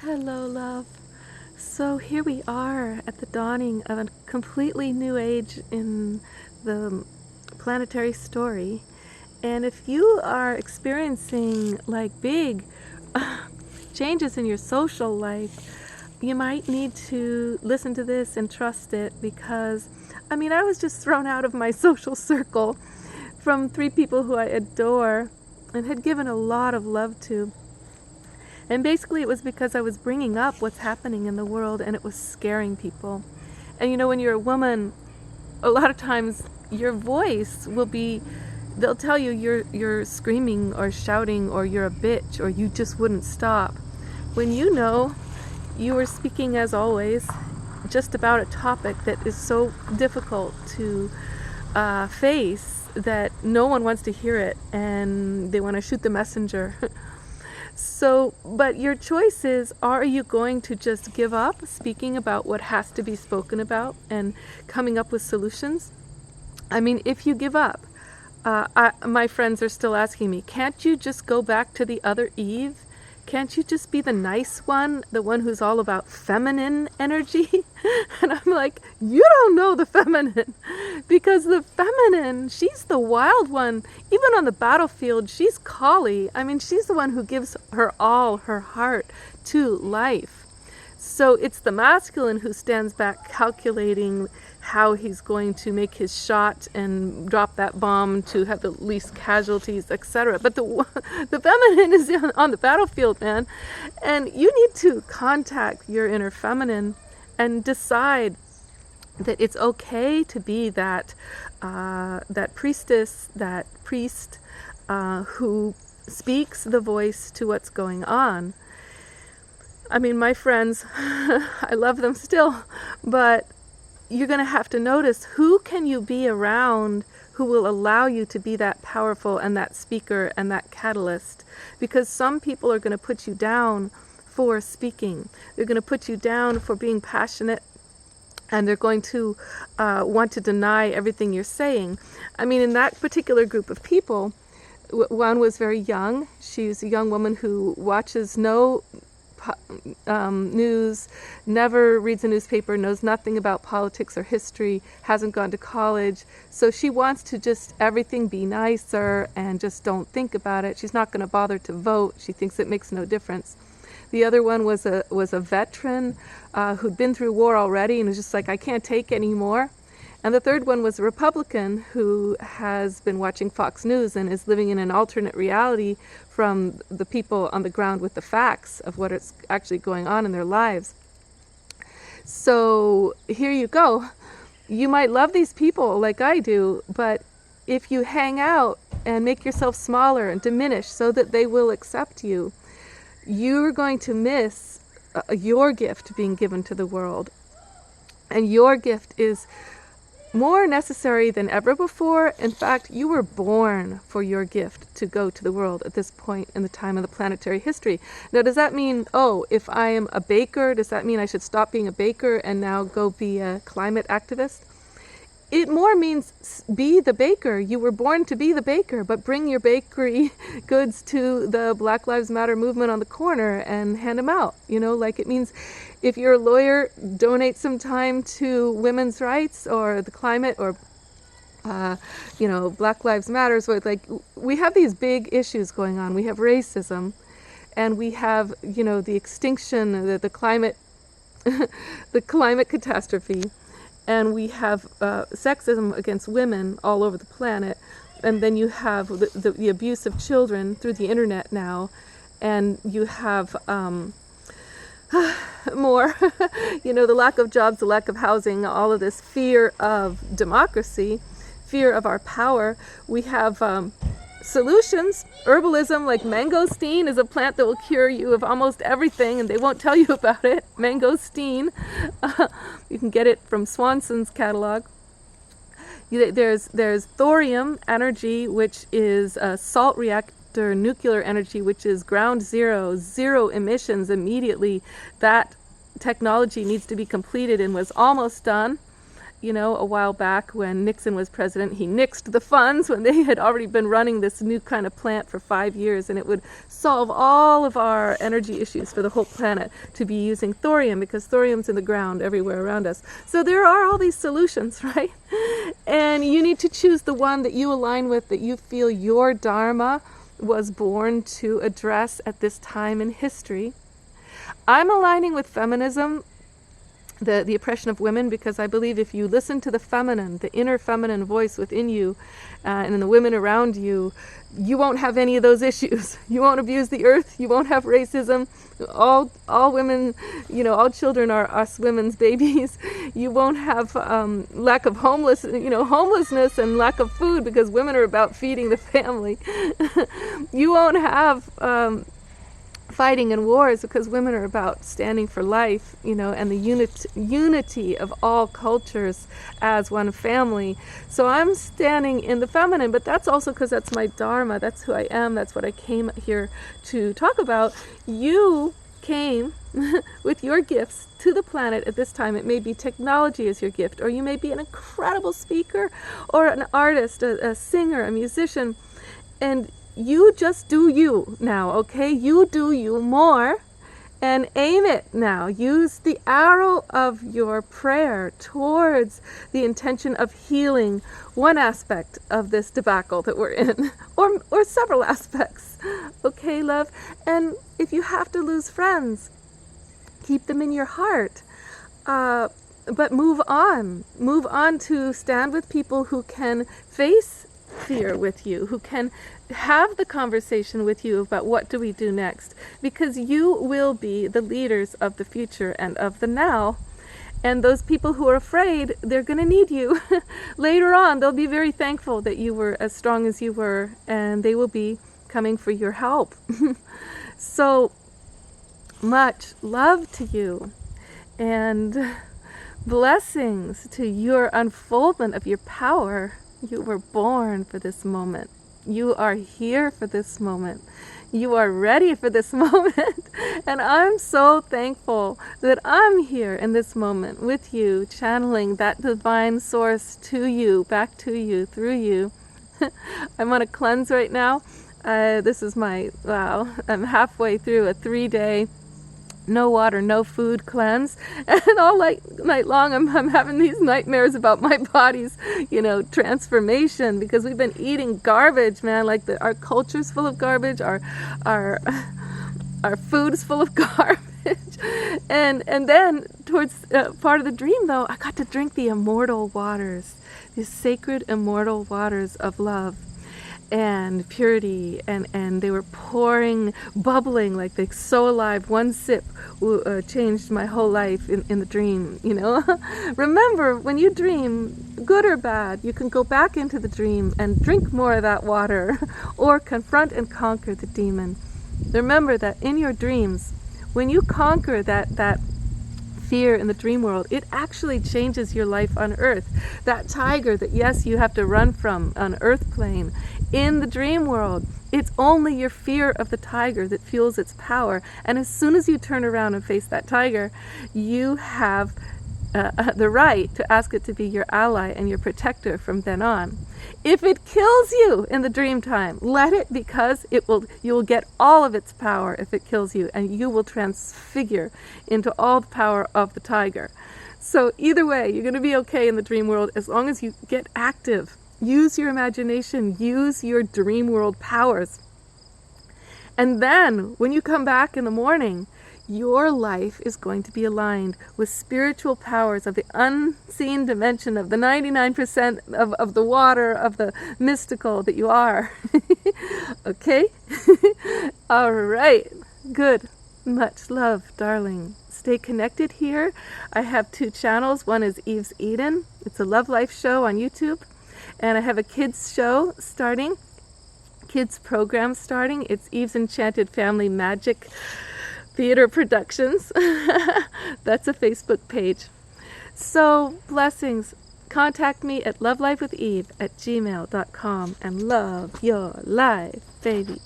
Hello, love. So here we are at the dawning of a completely new age in the planetary story. And if you are experiencing like big changes in your social life, you might need to listen to this and trust it because, I was just thrown out of my social circle from 3 people who I adore and had given a lot of love to. And basically it was because I was bringing up what's happening in the world and it was scaring people. And when you're a woman, a lot of times your voice will be, they'll tell you you're screaming or shouting or you're a bitch or you just wouldn't stop. When you were speaking as always just about a topic that is so difficult to face that no one wants to hear it and they want to shoot the messenger. So, but your choice is, are you going to just give up speaking about what has to be spoken about and coming up with solutions? If you give up, my friends are still asking me, can't you just go back to the other Eve? Can't you just be the nice one, the one who's all about feminine energy? And I'm like, you don't know the feminine, because the feminine, she's the wild one. Even on the battlefield, she's Kali. She's the one who gives her all, her heart to life. So it's the masculine who stands back calculating how he's going to make his shot and drop that bomb to have the least casualties, etc. But the feminine is on the battlefield, man. And you need to contact your inner feminine and decide that it's okay to be that priestess, that priest who speaks the voice to what's going on. My friends, I love them still, but you're going to have to notice who can you be around who will allow you to be that powerful and that speaker and that catalyst. Because some people are going to put you down for speaking. They're going to put you down for being passionate, and they're going to want to deny everything you're saying. In that particular group of people, one was very young. She's a young woman who watches no news, never reads a newspaper, knows nothing about politics or history, hasn't gone to college. So she wants to just everything be nicer and just don't think about it. She's not going to bother to vote. She thinks it makes no difference. The other one was a veteran who'd been through war already and was just like, I can't take any more. And the third one was a Republican who has been watching Fox News and is living in an alternate reality from the people on the ground with the facts of what is actually going on in their lives. So here you go. You might love these people like I do, but if you hang out and make yourself smaller and diminish so that they will accept you, you're going to miss your gift being given to the world. And your gift is more necessary than ever before. In fact, you were born for your gift to go to the world at this point in the time of the planetary history. Now, does that mean, if I am a baker, does that mean I should stop being a baker and now go be a climate activist? It more means be the baker. You were born to be the baker, but bring your bakery goods to the Black Lives Matter movement on the corner and hand them out. It means if you're a lawyer, donate some time to women's rights or the climate or, Black Lives Matter. So we have these big issues going on. We have racism and we have, the extinction, the climate, the climate catastrophe. And we have sexism against women all over the planet. And then you have the abuse of children through the internet now. And you have more, the lack of jobs, the lack of housing, all of this fear of democracy, fear of our power. We have solutions. Herbalism, like mangosteen, is a plant that will cure you of almost everything, and they won't tell you about it. Mangosteen. You can get it from Swanson's catalog. There's thorium energy, which is a salt reactor nuclear energy, which is ground zero emissions immediately. That technology needs to be completed and was almost done. a while back when Nixon was president. He nixed the funds when they had already been running this new kind of plant for 5 years, and it would solve all of our energy issues for the whole planet to be using thorium, because thorium's in the ground everywhere around us. So there are all these solutions, right? And you need to choose the one that you align with, that you feel your Dharma was born to address at this time in history. I'm aligning with feminism, the oppression of women, because I believe if you listen to the feminine, the inner feminine voice within you, and in the women around you, you won't have any of those issues. You won't abuse the earth. You won't have racism. All women, all children are us women's babies. You won't have lack of homelessness and lack of food, because women are about feeding the family. You won't have fighting and wars, because women are about standing for life, and the unity of all cultures as one family. So I'm standing in the feminine, but that's also because that's my Dharma. That's who I am. That's what I came here to talk about. You came with your gifts to the planet at this time. It may be technology as your gift, or you may be an incredible speaker, or an artist, a singer, a musician, and you just do you now, okay? You do you more, and aim it now. Use the arrow of your prayer towards the intention of healing one aspect of this debacle that we're in, or several aspects, okay, love? And if you have to lose friends, keep them in your heart, but move on to stand with people who can face fear with you, who can have the conversation with you about what do we do next, because you will be the leaders of the future and of the now. And those people who are afraid, they're going to need you. Later on, they'll be very thankful that you were as strong as you were, and they will be coming for your help. So much love to you, and blessings to your unfoldment of your power. You were born for this moment. You are here for this moment. You are ready for this moment. And I'm so thankful that I'm here in this moment with you, channeling that divine source to you, back to you, through you. I'm on a cleanse right now. This is I'm halfway through a 3-day no water, no food cleanse, and all night long I'm having these nightmares about my body's, transformation, because we've been eating garbage, man. Like our culture's full of garbage, our food's full of garbage, and then towards part of the dream, though, I got to drink the immortal waters, these sacred immortal waters of love and purity, and they were bubbling like they're so alive. One sip changed my whole life in the dream, Remember, when you dream, good or bad, you can go back into the dream and drink more of that water, or confront and conquer the demon. Remember that in your dreams, when you conquer that fear in the dream world, it actually changes your life on earth. That tiger that, yes, you have to run from on earth plane, in the dream world, it's only your fear of the tiger that fuels its power. And as soon as you turn around and face that tiger, you have the right to ask it to be your ally and your protector from then on. If it kills you in the dream time, let it, because you will get all of its power if it kills you, and you will transfigure into all the power of the tiger. So either way, you're going to be okay in the dream world as long as you get active. Use your imagination, use your dream world powers. And then when you come back in the morning, your life is going to be aligned with spiritual powers of the unseen dimension, of the 99% of the water, of the mystical that you are. Okay? All right. Good. Much love, darling. Stay connected here. I have 2 channels. One is Eve's Eden. It's a love life show on YouTube. And I have a kids show starting, kids program starting. It's Eve's Enchanted Family Magic Theater Productions. That's a Facebook page. So blessings. Contact me at lovelifewitheve@gmail.com, and love your life, baby.